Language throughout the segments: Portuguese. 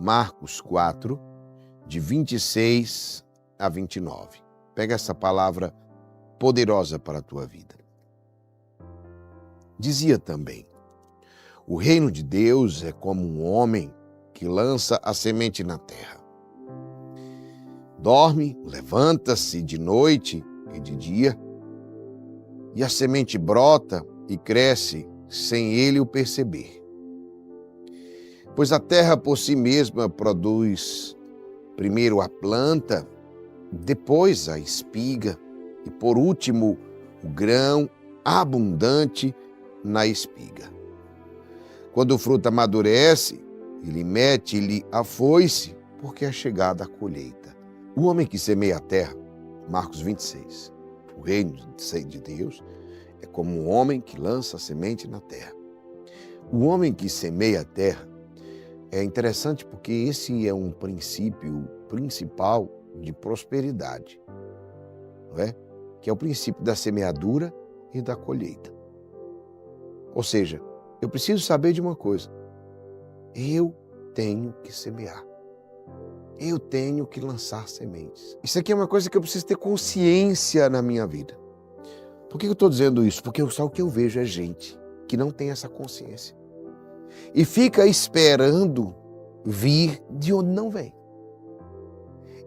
Marcos 4, de 26 a 29. Pega essa palavra poderosa para a tua vida. Dizia também: o reino de Deus é como um homem que lança a semente na terra. Dorme, levanta-se de noite e de dia, e a semente brota e cresce sem ele o perceber. Pois a terra por si mesma produz primeiro a planta, depois a espiga e por último o grão abundante na espiga. Quando o fruto amadurece, ele mete-lhe a foice, porque é chegada a colheita. O homem que semeia a terra, Marcos 26, o reino de Deus é como um homem que lança a semente na terra. O homem que semeia a terra é interessante porque esse é um princípio principal de prosperidade, não é? Que é o princípio da semeadura e da colheita. Ou seja, eu preciso saber de uma coisa: eu tenho que semear. Eu tenho que lançar sementes. Isso aqui é uma coisa que eu preciso ter consciência na minha vida. Por que eu estou dizendo isso? Porque só o que eu vejo é gente que não tem essa consciência. E fica esperando vir de onde não vem.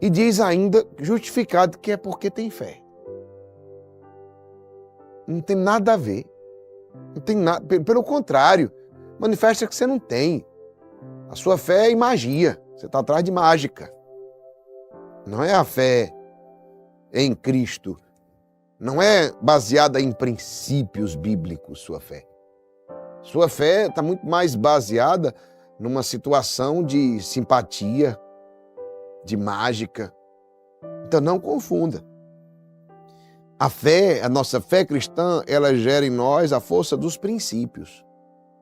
E diz ainda, justificado, que é porque tem fé. Não tem nada a ver. Não tem nada, pelo contrário, manifesta que você não tem. A sua fé é magia. Você está atrás de mágica. Não é a fé em Cristo. Não é baseada em princípios bíblicos, sua fé. Sua fé está muito mais baseada numa situação de simpatia, de mágica. Então não confunda. A nossa fé cristã, ela gera em nós a força dos princípios.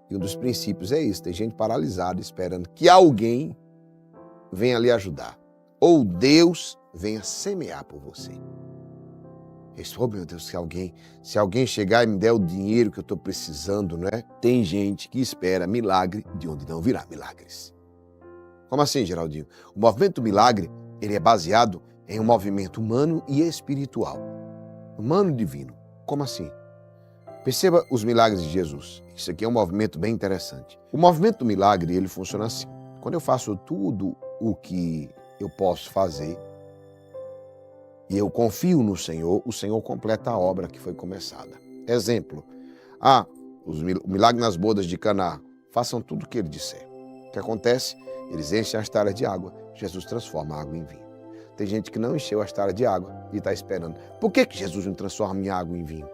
E um dos princípios é isso: tem gente paralisada esperando que alguém venha lhe ajudar. Ou Deus venha semear por você. Oh, meu Deus, se alguém chegar e me der o dinheiro que eu estou precisando, não é? Tem gente que espera milagre de onde não virá milagres. Como assim, Geraldinho? O movimento do milagre, ele é baseado em um movimento humano e espiritual. Humano e divino. Como assim? Perceba os milagres de Jesus. Isso aqui é um movimento bem interessante. O movimento do milagre, ele funciona assim. Quando eu faço tudo o que eu posso fazer e eu confio no Senhor, o Senhor completa a obra que foi começada. Exemplo, o milagre nas bodas de Caná. Façam tudo o que ele disser. O que acontece? Eles enchem as talhas de água. Jesus transforma a água em vinho. Tem gente que não encheu as talhas de água e está esperando. Por que Jesus não transforma minha água em vinho?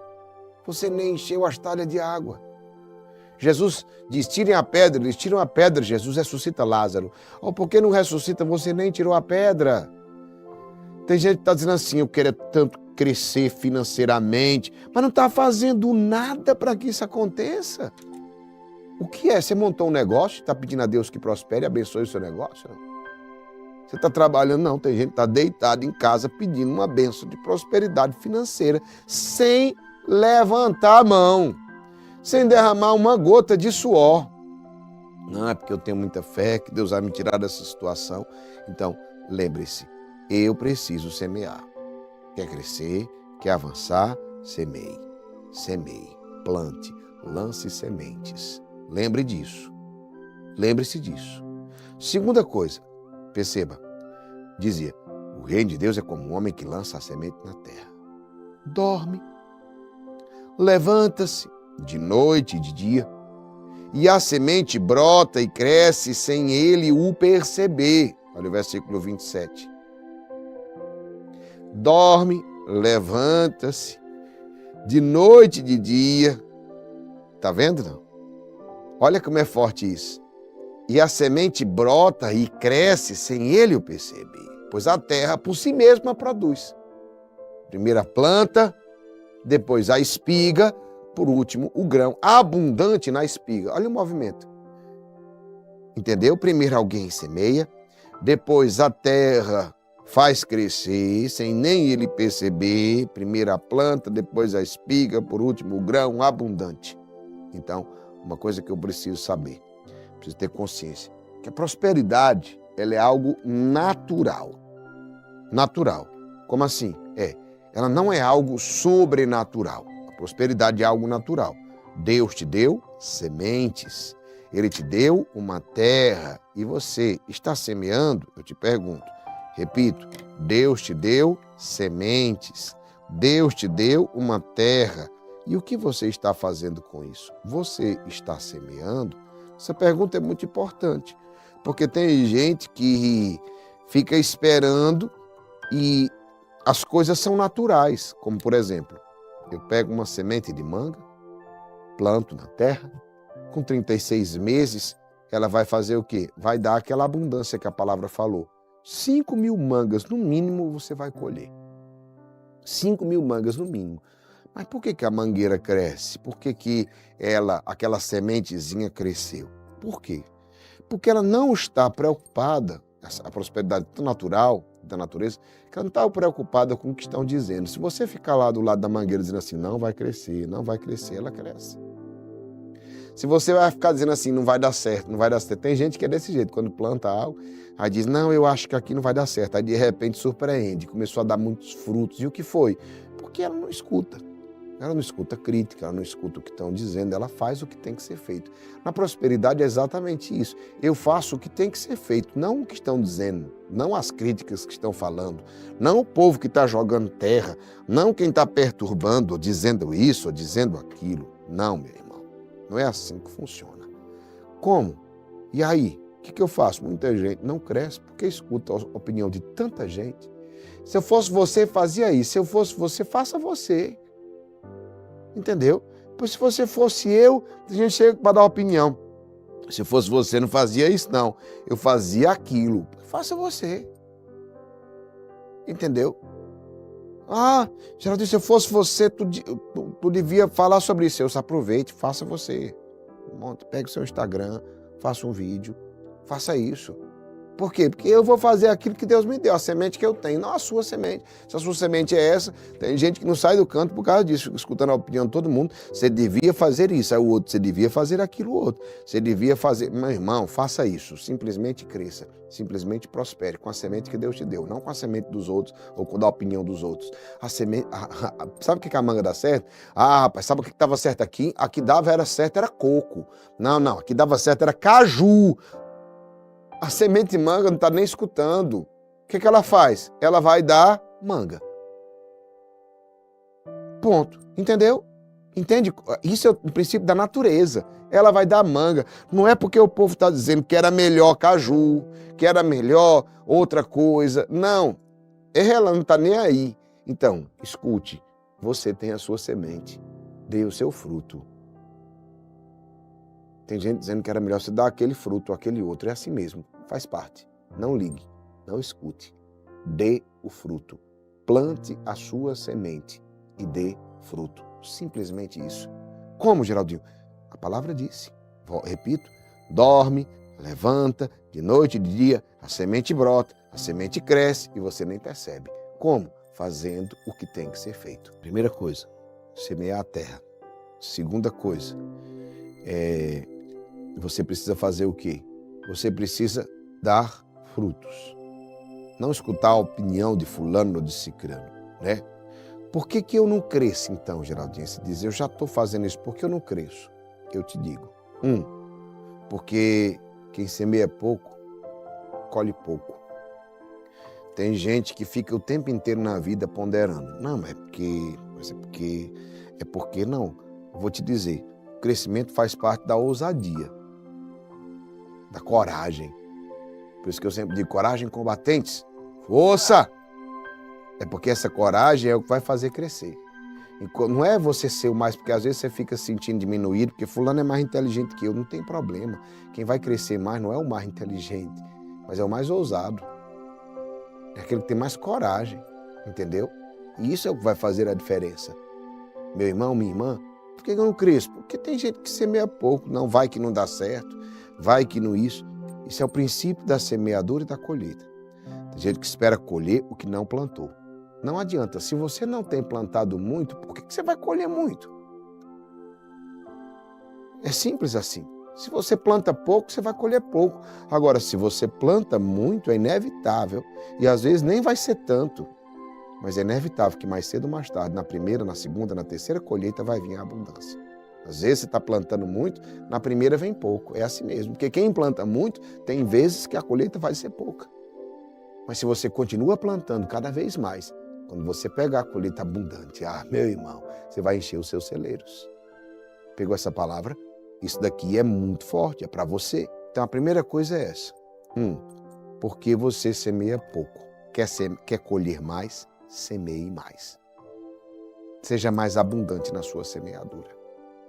Você nem encheu as talhas de água. Jesus diz: tirem a pedra. Eles tiram a pedra. Jesus ressuscita Lázaro. Por que não ressuscita? Você nem tirou a pedra. Tem gente que está dizendo assim: eu quero tanto crescer financeiramente, mas não está fazendo nada para que isso aconteça. O que é? Você montou um negócio, está pedindo a Deus que prospere e abençoe o seu negócio? Não. Você está trabalhando? Não. Tem gente que está deitada em casa pedindo uma bênção de prosperidade financeira sem levantar a mão, sem derramar uma gota de suor. Não, é porque eu tenho muita fé que Deus vai me tirar dessa situação. Então, lembre-se, eu preciso semear. Quer crescer, quer avançar, semeie. Semeie, plante, lance sementes. Lembre disso. Lembre-se disso. Segunda coisa, perceba, dizia: o reino de Deus é como um homem que lança a semente na terra. Dorme, levanta-se de noite e de dia, e a semente brota e cresce sem ele o perceber. Olha o versículo 27. Dorme, levanta-se de noite e de dia. Tá vendo, não? Olha como é forte isso. E a semente brota e cresce sem ele o perceber, pois a terra por si mesma produz. Primeiro a planta, depois a espiga, por último o grão abundante na espiga. Olha o movimento. Entendeu? Primeiro alguém semeia, depois a terra faz crescer sem nem ele perceber. Primeiro a planta, depois a espiga, por último o grão abundante. Então, uma coisa que eu preciso saber, preciso ter consciência, que a prosperidade ela é algo natural. Natural. Como assim? Ela não é algo sobrenatural. A prosperidade é algo natural. Deus te deu sementes. Ele te deu uma terra. E você está semeando? Eu te pergunto. Repito, Deus te deu sementes. Deus te deu uma terra. E o que você está fazendo com isso? Você está semeando? Essa pergunta é muito importante. Porque tem gente que fica esperando e as coisas são naturais, como por exemplo, eu pego uma semente de manga, planto na terra, com 36 meses, ela vai fazer o quê? Vai dar aquela abundância que a palavra falou. 5.000 mangas no mínimo você vai colher. 5.000 mangas no mínimo. Mas por que a mangueira cresce? Por que aquela sementezinha cresceu? Por quê? Porque ela não está preocupada, a prosperidade natural, da natureza, que ela não está preocupada com o que estão dizendo. Se você ficar lá do lado da mangueira dizendo assim, não vai crescer, ela cresce. Se você vai ficar dizendo assim, não vai dar certo, tem gente que é desse jeito, quando planta algo, aí diz, não, eu acho que aqui não vai dar certo, aí de repente surpreende, começou a dar muitos frutos. E o que foi? Porque ela não escuta. Ela não escuta crítica, ela não escuta o que estão dizendo, ela faz o que tem que ser feito. Na prosperidade é exatamente isso. Eu faço o que tem que ser feito, não o que estão dizendo, não as críticas que estão falando, não o povo que está jogando terra, não quem está perturbando, ou dizendo isso, ou dizendo aquilo. Não, meu irmão, não é assim que funciona. Como? E aí, o que eu faço? Muita gente não cresce porque escuta a opinião de tanta gente. Se eu fosse você, fazia isso. Se eu fosse você, faça você. Entendeu? Pois se você fosse eu, a gente chega para dar opinião. Se fosse você, não fazia isso, não. Eu fazia aquilo. Faça você. Entendeu? Geraldo, se eu fosse você, tu devia falar sobre isso. Eu aproveite, faça você. Pegue o seu Instagram, faça um vídeo, faça isso. Por quê? Porque eu vou fazer aquilo que Deus me deu, a semente que eu tenho, não a sua semente. Se a sua semente é essa, tem gente que não sai do canto por causa disso, fica escutando a opinião de todo mundo. Você devia fazer isso, aí o outro, você devia fazer aquilo outro. Você devia fazer... Meu irmão, faça isso, simplesmente cresça, simplesmente prospere com a semente que Deus te deu, não com a semente dos outros ou com a opinião dos outros. A semente... Sabe o que a manga dá certo? Rapaz, sabe o que estava certo aqui? Aqui dava era certo, era coco. Não, aqui dava certo, era caju. A semente de manga não está nem escutando. O que ela faz? Ela vai dar manga. Ponto. Entendeu? Entende? Isso é o princípio da natureza. Ela vai dar manga. Não é porque o povo está dizendo que era melhor caju, que era melhor outra coisa. Não. Ela não está nem aí. Então, escute. Você tem a sua semente. Dê o seu fruto. Tem gente dizendo que era melhor você dar aquele fruto ou aquele outro. É assim mesmo. Faz parte. Não ligue. Não escute. Dê o fruto. Plante a sua semente e dê fruto. Simplesmente isso. Como, Geraldinho? A palavra disse. Repito. Dorme, levanta, de noite e de dia, a semente brota, a semente cresce e você nem percebe. Como? Fazendo o que tem que ser feito. Primeira coisa, semear a terra. Segunda coisa, você precisa fazer o quê? Você precisa dar frutos. Não escutar a opinião de fulano ou de cicrano, né? Por que eu não cresço então, Geraldinho? Você diz, eu já estou fazendo isso, por que eu não cresço? Eu te digo. Porque quem semeia pouco, colhe pouco. Tem gente que fica o tempo inteiro na vida ponderando. Não, é porque não. Vou te dizer, o crescimento faz parte da ousadia, da coragem. Por isso que eu sempre digo, coragem combatentes, força! É porque essa coragem é o que vai fazer crescer. Não é você ser o mais, porque às vezes você fica se sentindo diminuído, porque fulano é mais inteligente que eu, não tem problema. Quem vai crescer mais não é o mais inteligente, mas é o mais ousado. É aquele que tem mais coragem, entendeu? E isso é o que vai fazer a diferença. Meu irmão, minha irmã, por que eu não cresço? Porque tem gente que semeia pouco, não vai que não dá certo, vai que não isso. Isso é o princípio da semeadura e da colheita. Tem gente que espera colher o que não plantou. Não adianta, se você não tem plantado muito, por que você vai colher muito? É simples assim. Se você planta pouco, você vai colher pouco. Agora, se você planta muito, é inevitável. E às vezes nem vai ser tanto. Mas é inevitável que mais cedo ou mais tarde, na primeira, na segunda, na terceira colheita, vai vir a abundância. Às vezes você está plantando muito, na primeira vem pouco. É assim mesmo. Porque quem planta muito, tem vezes que a colheita vai ser pouca. Mas se você continua plantando cada vez mais, quando você pegar a colheita abundante, meu irmão, você vai encher os seus celeiros. Pegou essa palavra? Isso daqui é muito forte, é para você. Então a primeira coisa é essa. Porque você semeia pouco. Quer colher mais? Semeie mais. Seja mais abundante na sua semeadura.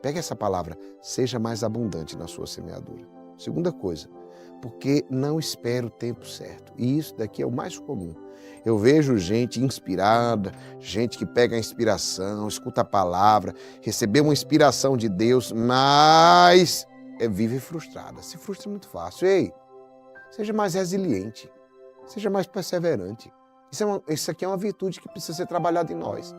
Pega essa palavra, seja mais abundante na sua semeadura. Segunda coisa, porque não espera o tempo certo. E isso daqui é o mais comum. Eu vejo gente inspirada, gente que pega a inspiração, escuta a palavra, recebeu uma inspiração de Deus, mas vive frustrada. Se frustra muito fácil. Ei, seja mais resiliente, seja mais perseverante. Isso aqui é uma virtude que precisa ser trabalhada em nós.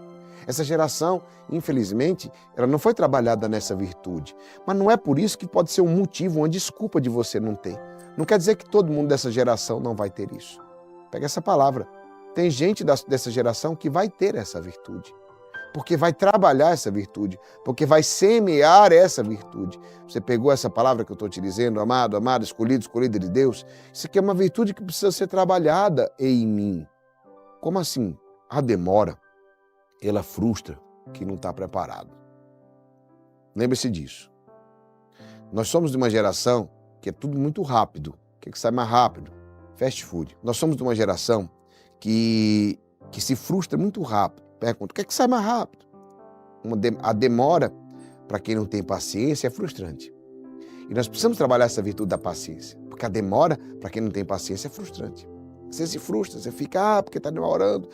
Essa geração, infelizmente, ela não foi trabalhada nessa virtude. Mas não é por isso que pode ser um motivo, uma desculpa de você não ter. Não quer dizer que todo mundo dessa geração não vai ter isso. Pega essa palavra. Tem gente dessa geração que vai ter essa virtude. Porque vai trabalhar essa virtude. Porque vai semear essa virtude. Você pegou essa palavra que eu estou te dizendo, amado, amado, escolhido, escolhida de Deus? Isso aqui é uma virtude que precisa ser trabalhada em mim. Como assim? A demora, ela frustra quem não está preparado. Lembre-se disso. Nós somos de uma geração que é tudo muito rápido. O que sai mais rápido? Fast food. Nós somos de uma geração que se frustra muito rápido. Pergunta, o que sai mais rápido? A demora, para quem não tem paciência, é frustrante. E nós precisamos trabalhar essa virtude da paciência. Porque a demora, para quem não tem paciência, é frustrante. Você se frustra, você fica, porque está demorando,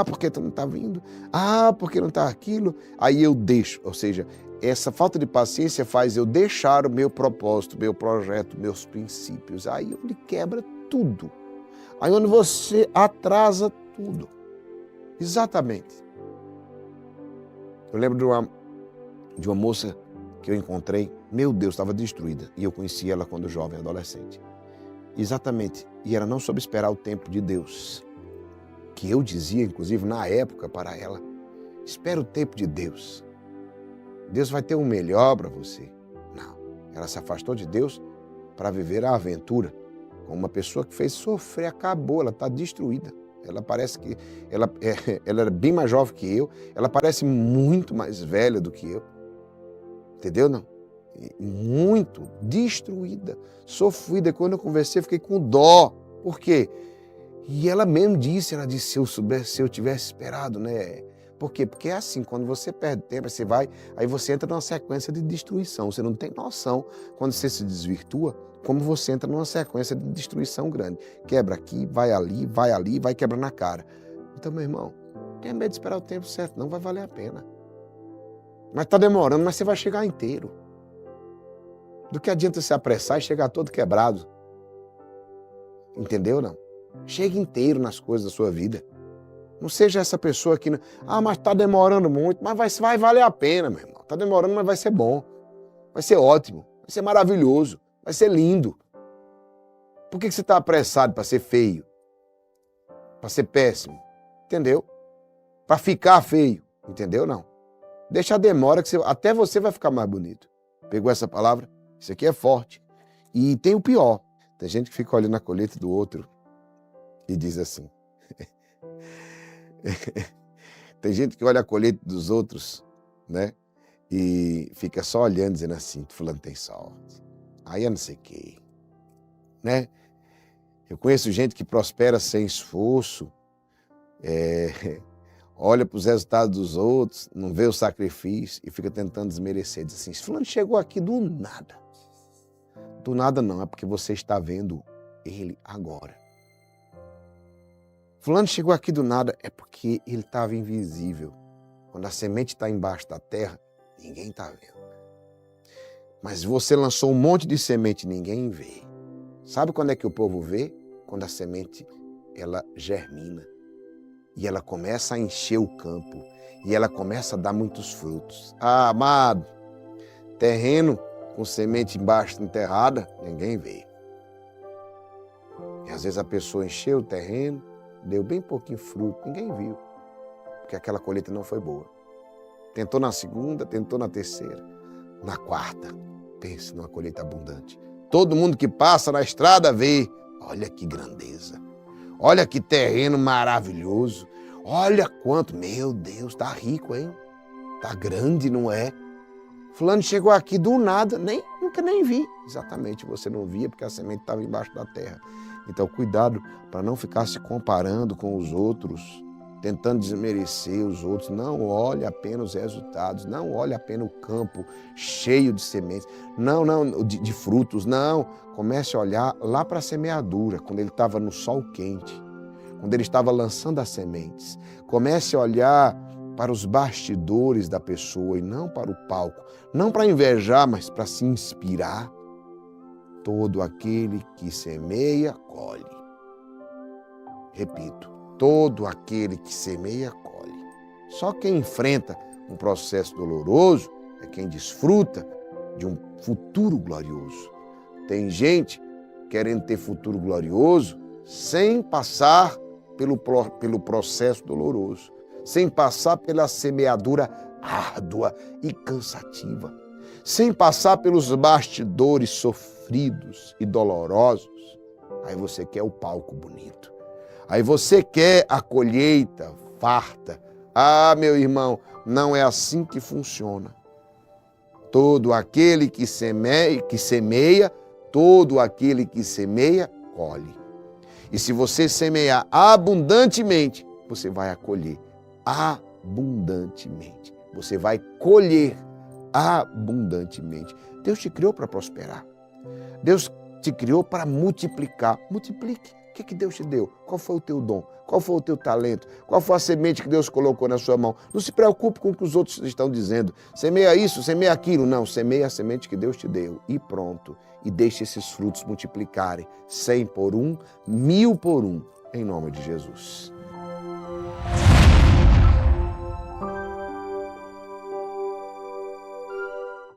porque tu não está vindo, porque não está aquilo. Aí eu deixo, ou seja, essa falta de paciência faz eu deixar o meu propósito, meu projeto, meus princípios. Aí onde quebra tudo. Aí onde você atrasa tudo. Exatamente. Eu lembro de uma moça que eu encontrei, meu Deus, estava destruída. E eu conheci ela quando jovem, adolescente. Exatamente. E ela não soube esperar o tempo de Deus. Que eu dizia, inclusive, na época para ela, espera o tempo de Deus. Deus vai ter o melhor para você. Não. Ela se afastou de Deus para viver a aventura. Com uma pessoa que fez sofrer, acabou, ela está destruída. Ela parece que... Ela era bem mais jovem que eu. Ela parece muito mais velha do que eu. Entendeu, não? Muito destruída, sofrida. Quando eu conversei, eu fiquei com dó. Por quê? E ela mesmo disse, se eu tivesse esperado, né? Por quê? Porque é assim, quando você perde tempo, você vai, aí você entra numa sequência de destruição. Você não tem noção, quando você se desvirtua, como você entra numa sequência de destruição grande. Quebra aqui, vai quebrando a cara. Então, meu irmão, não tenha medo de esperar o tempo certo, não vai valer a pena. Mas está demorando, mas você vai chegar inteiro. Do que adianta se apressar e chegar todo quebrado? Entendeu, não? Chegue inteiro nas coisas da sua vida. Não seja essa pessoa que... mas está demorando muito, mas vai valer a pena, meu irmão. Está demorando, mas vai ser bom. Vai ser ótimo. Vai ser maravilhoso. Vai ser lindo. Por que você está apressado para ser feio? Para ser péssimo? Entendeu? Para ficar feio. Entendeu, não? Deixa a demora, que até você vai ficar mais bonito. Pegou essa palavra? Isso aqui é forte. E tem o pior. Tem gente que fica olhando a colheita do outro e diz assim. Tem gente que olha a colheita dos outros, né? E fica só olhando, dizendo assim, fulano tem sorte. Aí eu não sei o quê. Né? Eu conheço gente que prospera sem esforço, olha para os resultados dos outros, não vê o sacrifício e fica tentando desmerecer. Diz assim, fulano chegou aqui do nada. Do nada não, é porque você está vendo ele agora. Fulano chegou aqui do nada, é porque ele estava invisível. Quando a semente está embaixo da terra, ninguém está vendo. Mas você lançou um monte de semente, ninguém vê. Sabe quando é que o povo vê? Quando a semente, ela germina. E ela começa a encher o campo. E ela começa a dar muitos frutos. Amado, terreno com semente embaixo enterrada, ninguém vê. E às vezes a pessoa encheu o terreno, deu bem pouquinho fruto, ninguém viu, porque aquela colheita não foi boa. Tentou na segunda, tentou na terceira, na quarta, pense numa colheita abundante. Todo mundo que passa na estrada vê, olha que grandeza, olha que terreno maravilhoso, olha quanto, meu Deus, tá rico, hein? Tá grande, não é? Fulano chegou aqui do nada, nunca nem vi. Exatamente, você não via porque a semente estava embaixo da terra. Então, cuidado para não ficar se comparando com os outros, tentando desmerecer os outros. Não olhe apenas os resultados, não olhe apenas o campo cheio de sementes, de frutos, não. Comece a olhar lá para a semeadura, quando ele estava no sol quente, quando ele estava lançando as sementes. Comece a olhar para os bastidores da pessoa e não para o palco. Não para invejar, mas para se inspirar. Todo aquele que semeia, colhe. Repito, todo aquele que semeia, colhe. Só quem enfrenta um processo doloroso é quem desfruta de um futuro glorioso. Tem gente querendo ter futuro glorioso sem passar pelo processo doloroso, sem passar pela semeadura árdua e cansativa, sem passar pelos bastidores sofridos e dolorosos. Aí você quer o palco bonito. Aí você quer a colheita farta. Ah, meu irmão, não é assim que funciona. Todo aquele que semeia, todo aquele que semeia, colhe. E se você semear abundantemente, você vai acolher abundantemente. Você vai colher abundantemente. Deus te criou para prosperar. Deus te criou para multiplicar. Multiplique. O que Deus te deu? Qual foi o teu dom? Qual foi o teu talento? Qual foi a semente que Deus colocou na sua mão? Não se preocupe com o que os outros estão dizendo. Semeia isso, semeia aquilo. Não, semeia a semente que Deus te deu e pronto. E deixe esses frutos multiplicarem. 100 por 1, 1000 por 1. Em nome de Jesus.